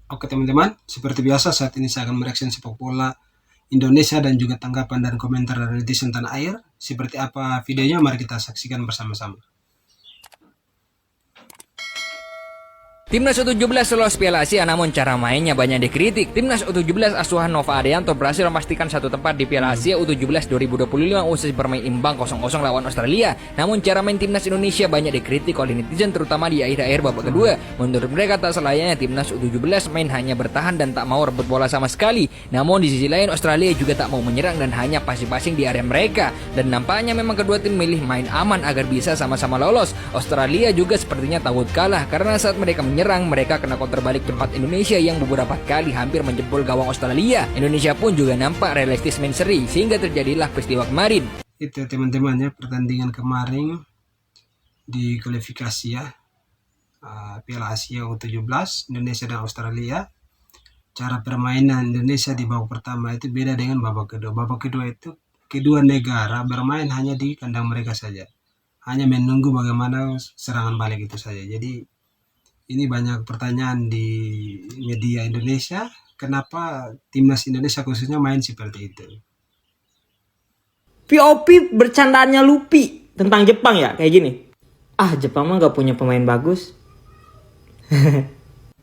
Oke teman-teman, seperti biasa saat ini saya akan mereaction sepak bola Indonesia dan juga tanggapan dan komentar dari netizen tanah air. Seperti apa videonya, mari kita saksikan bersama-sama. Timnas U17 lolos Piala Asia namun cara mainnya banyak dikritik. Timnas U17 asuhan Nova Adianto berhasil memastikan satu tempat di Piala Asia U17 2025 usai bermain imbang 0-0 lawan Australia. Namun cara main Timnas Indonesia banyak dikritik oleh netizen terutama di akhir-akhir babak kedua. Menurut mereka tak selayaknya Timnas U17 main hanya bertahan dan tak mau rebut bola sama sekali. Namun di sisi lain Australia juga tak mau menyerang dan hanya passing-passing di area mereka. Dan nampaknya memang kedua tim milih main aman agar bisa sama-sama lolos. Australia juga sepertinya takut kalah karena saat mereka menyerang, mereka kena counter balik cepat Indonesia yang beberapa kali hampir menjebol gawang Australia. Indonesia pun juga nampak realistis main seri sehingga terjadilah peristiwa kemarin. Itu teman-teman ya, pertandingan kemarin di kualifikasi ya, Piala Asia U17 Indonesia dan Australia. Cara permainan Indonesia di babak pertama itu beda dengan babak kedua. Babak kedua itu kedua negara bermain hanya di kandang mereka saja, hanya menunggu bagaimana serangan balik itu saja. Jadi ini banyak pertanyaan di media Indonesia, kenapa timnas Indonesia khususnya main seperti itu. POP bercandaannya Lupi tentang Jepang ya, kayak gini. Ah, Jepang mah gak punya pemain bagus.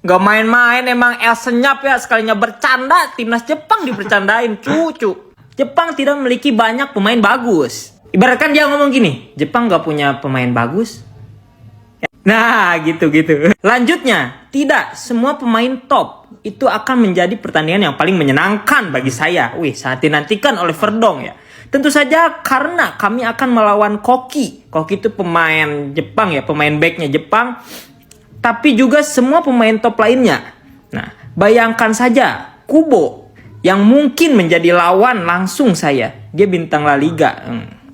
Gak main-main emang senyap ya, sekalinya bercanda timnas Jepang dibercandain, cucu. Jepang tidak memiliki banyak pemain bagus. Ibaratkan dia ngomong gini, Jepang gak punya pemain bagus. Nah, gitu-gitu. Lanjutnya, tidak semua pemain top itu akan menjadi pertandingan yang paling menyenangkan bagi saya. Wih, saat dinantikan oleh Verdong ya. Tentu saja karena kami akan melawan Koki. Koki itu pemain Jepang ya, pemain backnya Jepang. Tapi juga semua pemain top lainnya. Nah, bayangkan saja Kubo yang mungkin menjadi lawan langsung saya. Dia bintang La Liga.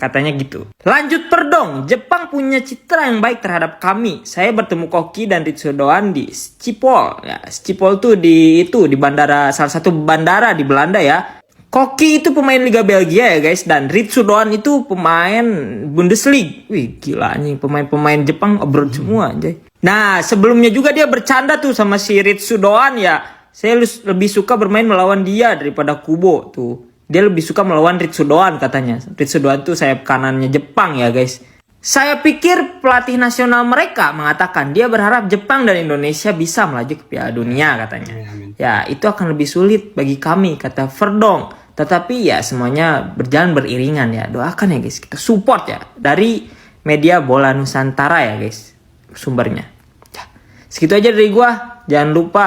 Katanya gitu. Lanjut Perdong, Jepang punya citra yang baik terhadap kami. Saya bertemu Koki dan Ritsudoan di Schiphol. Ya, Schiphol tuh di bandara, salah satu bandara di Belanda ya. Koki itu pemain Liga Belgia ya guys, dan Ritsudoan itu pemain Bundesliga. Wih gila nih, pemain-pemain Jepang abroad semua anjay. Nah, sebelumnya juga dia bercanda tuh sama si Ritsudoan ya. Saya lebih suka bermain melawan dia daripada Kubo tuh. Dia lebih suka melawan Ritsudoan katanya. Ritsudoan tuh sayap kanannya Jepang ya guys. Saya pikir pelatih nasional mereka mengatakan dia berharap Jepang dan Indonesia bisa melaju ke Piala Dunia katanya. Ya itu akan lebih sulit bagi kami kata Verdong. Tetapi ya semuanya berjalan beriringan ya. Doakan ya guys, kita support ya. Dari media Bola Nusantara ya guys sumbernya. Ya, segitu aja dari gua. Jangan lupa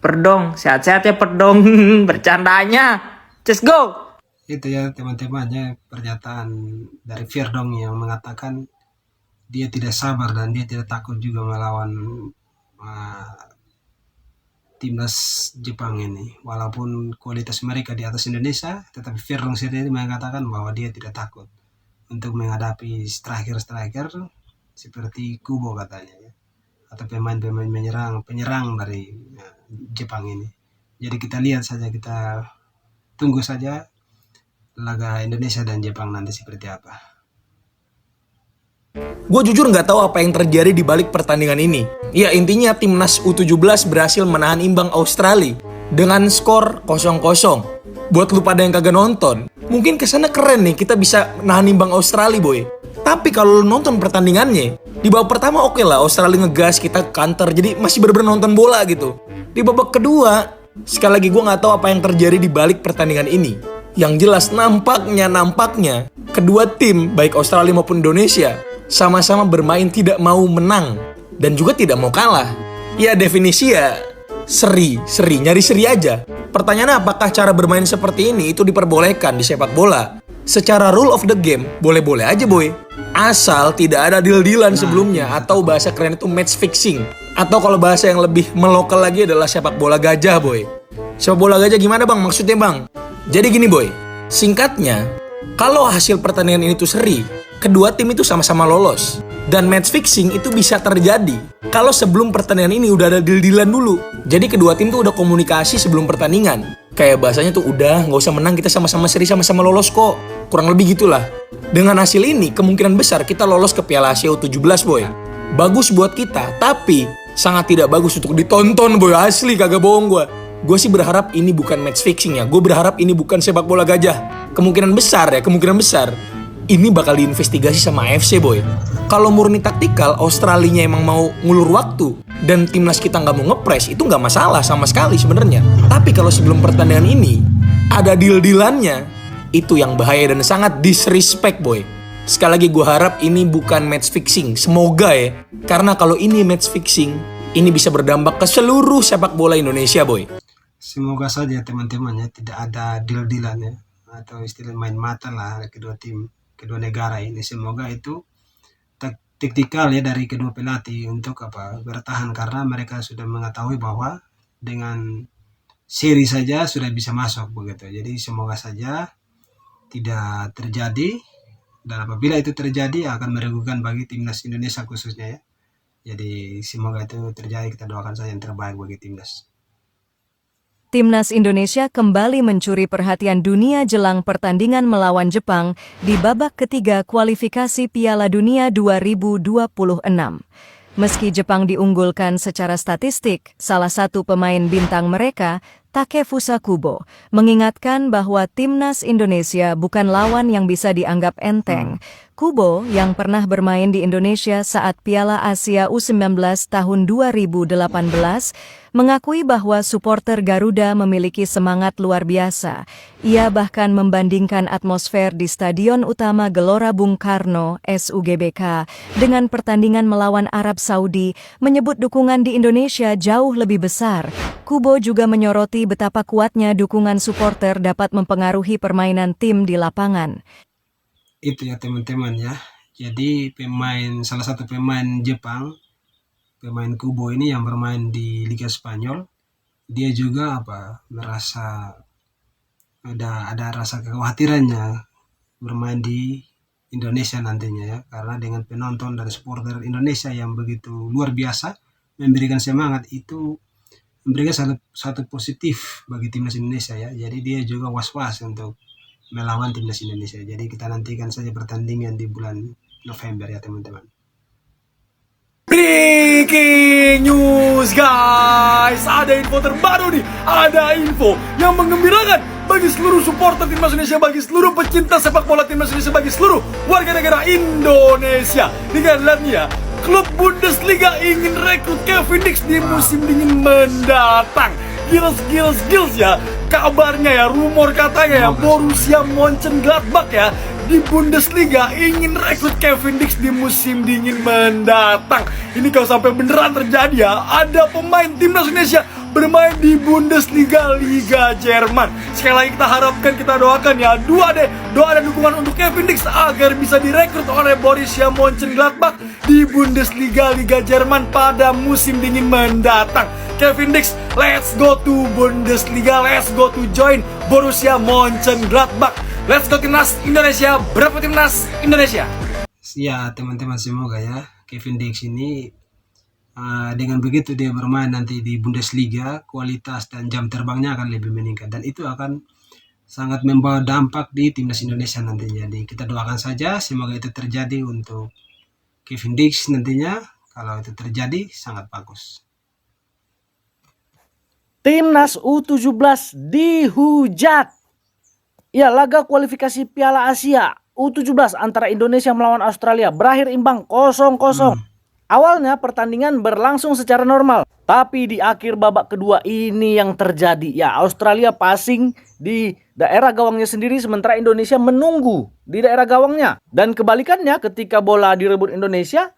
Verdong, sehat-sehat ya Verdong. Bercandanya. Just go! Itu ya teman-teman ya, pernyataan dari Verdong yang mengatakan dia tidak sabar dan dia tidak takut juga melawan timnas Jepang ini. Walaupun kualitas mereka di atas Indonesia, tetapi Verdong sendiri mengatakan bahwa dia tidak takut untuk menghadapi striker-striker seperti Kubo katanya ya, atau pemain-pemain penyerang dari Jepang ini. Jadi kita lihat saja, kita tunggu saja laga Indonesia dan Jepang nanti seperti apa. Gue jujur nggak tahu apa yang terjadi di balik pertandingan ini. Ya intinya timnas U17 berhasil menahan imbang Australia dengan skor 0-0. Buat lu pada yang kagak nonton, mungkin kesana keren nih kita bisa nahan imbang Australia boy. Tapi kalau lu nonton pertandingannya, di babak pertama oke lah Australia ngegas, kita counter, jadi masih bener-bener nonton bola gitu. Di babak kedua, sekali lagi gue nggak tahu apa yang terjadi di balik pertandingan ini. Yang jelas nampaknya kedua tim baik Australia maupun Indonesia sama-sama bermain tidak mau menang dan juga tidak mau kalah. Ya definisi ya seri, nyari seri aja. Pertanyaannya apakah cara bermain seperti ini itu diperbolehkan di sepak bola? Secara rule of the game boleh-boleh aja boy. Asal tidak ada deal-dealan sebelumnya atau bahasa keren itu match fixing. Atau kalau bahasa yang lebih melokal lagi adalah sepak bola gajah boy. Sepak bola gajah gimana bang maksudnya bang? Jadi gini boy, singkatnya, kalau hasil pertandingan ini tuh seri, kedua tim itu sama-sama lolos. Dan match fixing itu bisa terjadi kalau sebelum pertandingan ini udah ada deal-dealan dulu. Jadi kedua tim tuh udah komunikasi sebelum pertandingan. Kayak bahasanya tuh udah gak usah menang, kita sama-sama seri, sama-sama lolos kok. Kurang lebih gitulah. Dengan hasil ini, kemungkinan besar kita lolos ke Piala Asia U17 boy. Bagus buat kita, tapi sangat tidak bagus untuk ditonton boy, asli kagak bohong gue. Gue sih berharap ini bukan match fixing ya, gue berharap ini bukan sepak bola gajah. Kemungkinan besar ini bakal diinvestigasi sama AFC boy. Kalau murni taktikal, Australinya emang mau ngulur waktu dan timnas kita nggak mau ngepres, itu nggak masalah sama sekali sebenarnya. Tapi kalau sebelum pertandingan ini ada deal-dealannya, itu yang bahaya dan sangat disrespect boy. Sekali lagi gue harap ini bukan match fixing, semoga ya. Karena kalau ini match fixing, ini bisa berdampak ke seluruh sepak bola Indonesia boy. Semoga saja teman-teman ya tidak ada deal-dealan ya, atau istilah main mata lah kedua negara ini. Semoga itu taktikal ya dari kedua pelatih untuk bertahan, karena mereka sudah mengetahui bahwa dengan seri saja sudah bisa masuk begitu. Jadi semoga saja tidak terjadi, dan apabila itu terjadi akan merugikan bagi timnas Indonesia khususnya ya. Jadi semoga itu terjadi, kita doakan saja yang terbaik bagi timnas. Timnas Indonesia kembali mencuri perhatian dunia jelang pertandingan melawan Jepang di babak ketiga kualifikasi Piala Dunia 2026. Meski Jepang diunggulkan secara statistik, salah satu pemain bintang mereka, Takefusa Kubo, mengingatkan bahwa timnas Indonesia bukan lawan yang bisa dianggap enteng. Kubo, yang pernah bermain di Indonesia saat Piala Asia U19 tahun 2018, mengakui bahwa supporter Garuda memiliki semangat luar biasa. Ia bahkan membandingkan atmosfer di Stadion Utama Gelora Bung Karno (SUGBK) dengan pertandingan melawan Arab Saudi, menyebut dukungan di Indonesia jauh lebih besar. Kubo juga menyoroti betapa kuatnya dukungan supporter dapat mempengaruhi permainan tim di lapangan. Itu ya teman-teman ya. Jadi salah satu pemain Jepang, pemain Kubo ini yang bermain di Liga Spanyol, dia juga merasa ada rasa kekhawatirannya bermain di Indonesia nantinya ya, karena dengan penonton dan supporter Indonesia yang begitu luar biasa memberikan semangat, itu memberikan satu positif bagi timnas Indonesia ya. Jadi dia juga was-was untuk melawan timnas Indonesia. Jadi kita nantikan saja pertandingan di bulan November ya teman-teman. Breaking news guys, ada info terbaru nih, ada info yang menggembirakan bagi seluruh supporter timnas Indonesia, bagi seluruh pecinta sepak bola timnas Indonesia, bagi seluruh warga negara Indonesia. Nih lihat nih ya, klub Bundesliga ingin rekrut Kevin Dix di musim dingin mendatang. Gils ya, kabarnya ya, rumor katanya ya, Borussia Mönchengladbach ya di Bundesliga ingin rekrut Kevin Dix di musim dingin mendatang. Ini kalau sampai beneran terjadi ya, ada pemain timnas Indonesia bermain di Bundesliga Liga Jerman. Sekali lagi kita harapkan, kita doakan ya, doa dan dukungan untuk Kevin Dix agar bisa direkrut oleh Borussia Mönchengladbach di Bundesliga Liga Jerman pada musim dingin mendatang. Kevin Dix, let's go to Bundesliga, let's go to join Borussia Mönchengladbach. Let's go timnas Indonesia, berapa timnas Indonesia? Ya teman-teman, semoga ya Kevin Dix ini dengan begitu dia bermain nanti di Bundesliga, kualitas dan jam terbangnya akan lebih meningkat, dan itu akan sangat membawa dampak di timnas Indonesia nantinya. Jadi kita doakan saja semoga itu terjadi untuk Kevin Dix nantinya. Kalau itu terjadi sangat bagus. Timnas U17 dihujat. Ya, laga kualifikasi Piala Asia U17 antara Indonesia melawan Australia berakhir imbang 0-0. Awalnya pertandingan berlangsung secara normal, tapi di akhir babak kedua ini yang terjadi. Ya, Australia passing di daerah gawangnya sendiri, sementara Indonesia menunggu di daerah gawangnya. Dan kebalikannya, ketika bola direbut Indonesia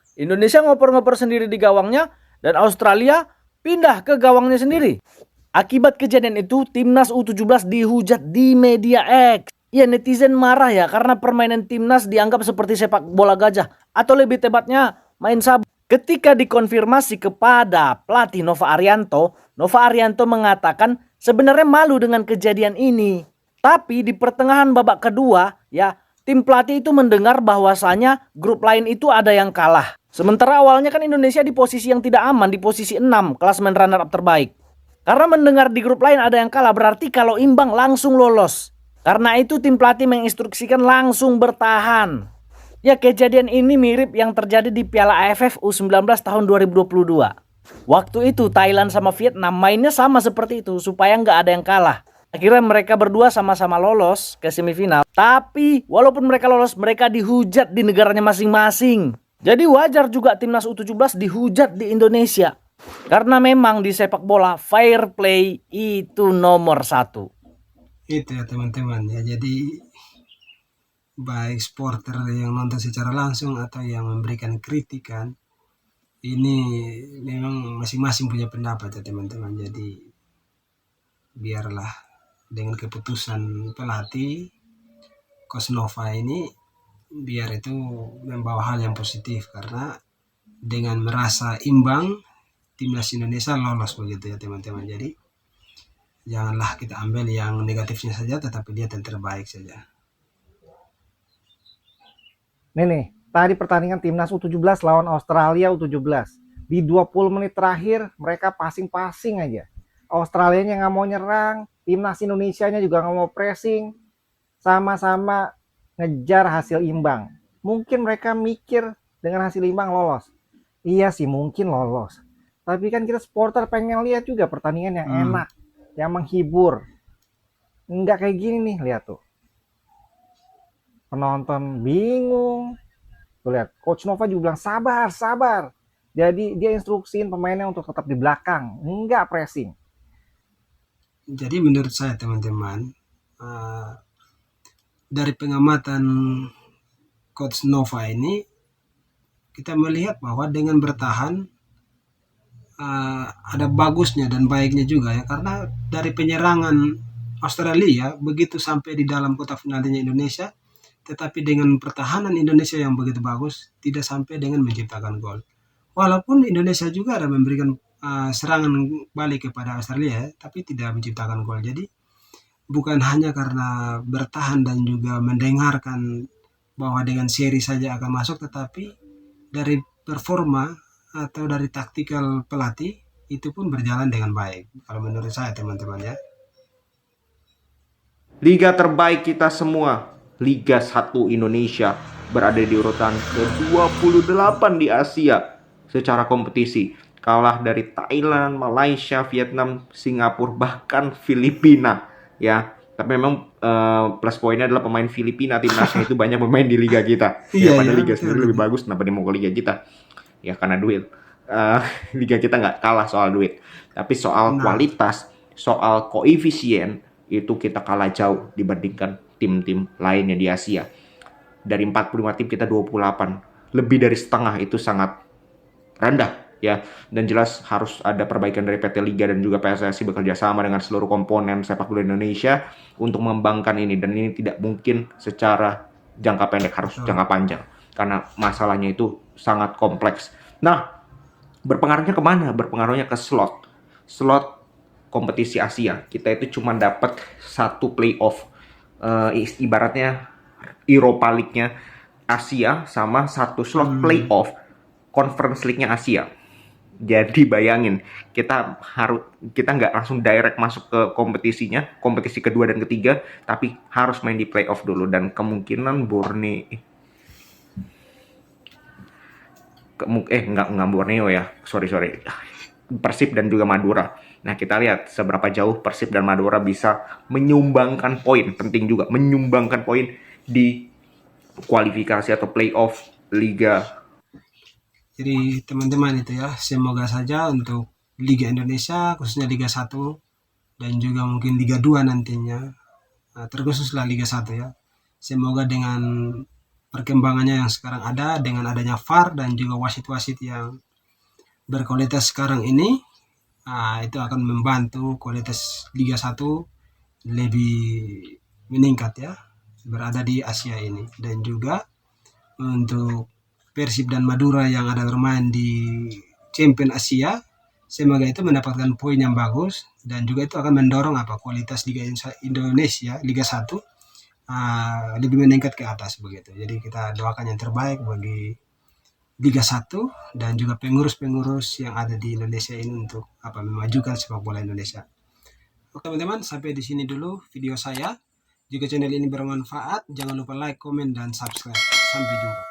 ngoper-ngoper sendiri di gawangnya, dan Australia pindah ke gawangnya sendiri. Akibat kejadian itu, Timnas U17 dihujat di media X. Ya, netizen marah ya, karena permainan Timnas dianggap seperti sepak bola gajah, atau lebih tepatnya main sabu. Ketika dikonfirmasi kepada pelatih Nova Arianto mengatakan sebenarnya malu dengan kejadian ini. Tapi di pertengahan babak kedua, ya, tim pelatih itu mendengar bahwasanya grup lain itu ada yang kalah. Sementara awalnya kan Indonesia di posisi yang tidak aman, di posisi 6, klasemen runner up terbaik. Karena mendengar di grup lain ada yang kalah, berarti kalau imbang langsung lolos. Karena itu tim pelatih menginstruksikan langsung bertahan. Ya, kejadian ini mirip yang terjadi di Piala AFF U19 tahun 2022. Waktu itu Thailand sama Vietnam mainnya sama seperti itu supaya nggak ada yang kalah. Akhirnya mereka berdua sama-sama lolos ke semifinal. Tapi walaupun mereka lolos, mereka dihujat di negaranya masing-masing. Jadi wajar juga timnas U17 dihujat di Indonesia. Karena memang di sepak bola fair play itu nomor 1. Itu ya teman-teman ya. Jadi baik supporter yang nonton secara langsung atau yang memberikan kritikan, ini memang masing-masing punya pendapat ya teman-teman. Jadi biarlah dengan keputusan pelatih Coach Nova ini, biar itu membawa hal yang positif, karena dengan merasa imbang timnas Indonesia lolos begitu ya teman-teman. Jadi janganlah kita ambil yang negatifnya saja, tetapi lihat yang terbaik saja. Nih, tadi pertandingan timnas U17 lawan Australia U17. Di 20 menit terakhir mereka passing-passing aja. Australianya nggak mau nyerang, timnas Indonesianya juga nggak mau pressing, sama-sama ngejar hasil imbang. Mungkin mereka mikir dengan hasil imbang lolos. Iya sih mungkin lolos. Tapi kan kita supporter pengen lihat juga pertandingan yang enak, yang menghibur. Nggak kayak gini nih, lihat tuh. Penonton bingung. Tuh lihat, Coach Nova juga bilang sabar, sabar. Jadi dia instruksiin pemainnya untuk tetap di belakang, nggak pressing. Jadi menurut saya teman-teman, dari pengamatan Coach Nova ini, kita melihat bahwa dengan bertahan ada bagusnya dan baiknya juga ya, karena dari penyerangan Australia begitu sampai di dalam kotak penaltinya Indonesia, tetapi dengan pertahanan Indonesia yang begitu bagus, tidak sampai dengan menciptakan gol. Walaupun Indonesia juga ada memberikan serangan balik kepada Australia, tapi tidak menciptakan gol. Jadi bukan hanya karena bertahan dan juga mendengarkan bahwa dengan seri saja akan masuk, tetapi dari performa atau dari taktikal pelatih itu pun berjalan dengan baik. Kalau menurut saya teman-teman ya. Liga terbaik kita semua, Liga 1 Indonesia, berada di urutan ke-28 di Asia secara kompetisi. Kalah dari Thailand, Malaysia, Vietnam, Singapura, bahkan Filipina. Ya, tapi memang plus poinnya adalah pemain Filipina timnasnya itu banyak pemain di liga kita. Ya, pada liga sendiri lebih bagus, kenapa dia mau ke liga kita? Ya karena duit. Liga kita nggak kalah soal duit, tapi soal kualitas, soal koefisien itu kita kalah jauh dibandingkan tim-tim lainnya di Asia. Dari 45 tim kita 28, lebih dari setengah, itu sangat rendah ya. Dan jelas harus ada perbaikan dari PT Liga dan juga PSSI bekerja sama dengan seluruh komponen sepak bola Indonesia untuk mengembangkan ini, dan ini tidak mungkin secara jangka pendek, harus jangka panjang karena masalahnya itu sangat kompleks. Nah, berpengaruhnya kemana? Berpengaruhnya ke slot kompetisi Asia. Kita itu cuma dapat satu playoff, ibaratnya Europa League-nya Asia sama satu slot playoff Conference League-nya Asia. Jadi bayangin, kita nggak langsung direct masuk ke kompetisinya, kompetisi kedua dan ketiga, tapi harus main di playoff dulu, dan kemungkinan nggak Borneo ya, sorry, Persib dan juga Madura. Nah, kita lihat seberapa jauh Persib dan Madura bisa menyumbangkan poin, penting juga menyumbangkan poin di kualifikasi atau playoff Liga. Jadi teman-teman itu ya, semoga saja untuk Liga Indonesia, khususnya Liga 1 dan juga mungkin Liga 2 nantinya, terkhususlah Liga 1 ya, semoga dengan perkembangannya yang sekarang ada, dengan adanya VAR dan juga wasit-wasit yang berkualitas sekarang ini, itu akan membantu kualitas Liga 1 lebih meningkat ya, berada di Asia ini. Dan juga untuk Persib dan Madura yang ada bermain di Champion Asia, semoga itu mendapatkan poin yang bagus, dan juga itu akan mendorong kualitas Liga Indonesia Liga 1 lebih meningkat ke atas begitu. Jadi kita doakan yang terbaik bagi Liga 1 dan juga pengurus-pengurus yang ada di Indonesia ini untuk memajukan sepak bola Indonesia. Oke teman-teman, sampai di sini dulu video saya. Jika channel ini bermanfaat, jangan lupa like, komen, dan subscribe. Sampai jumpa.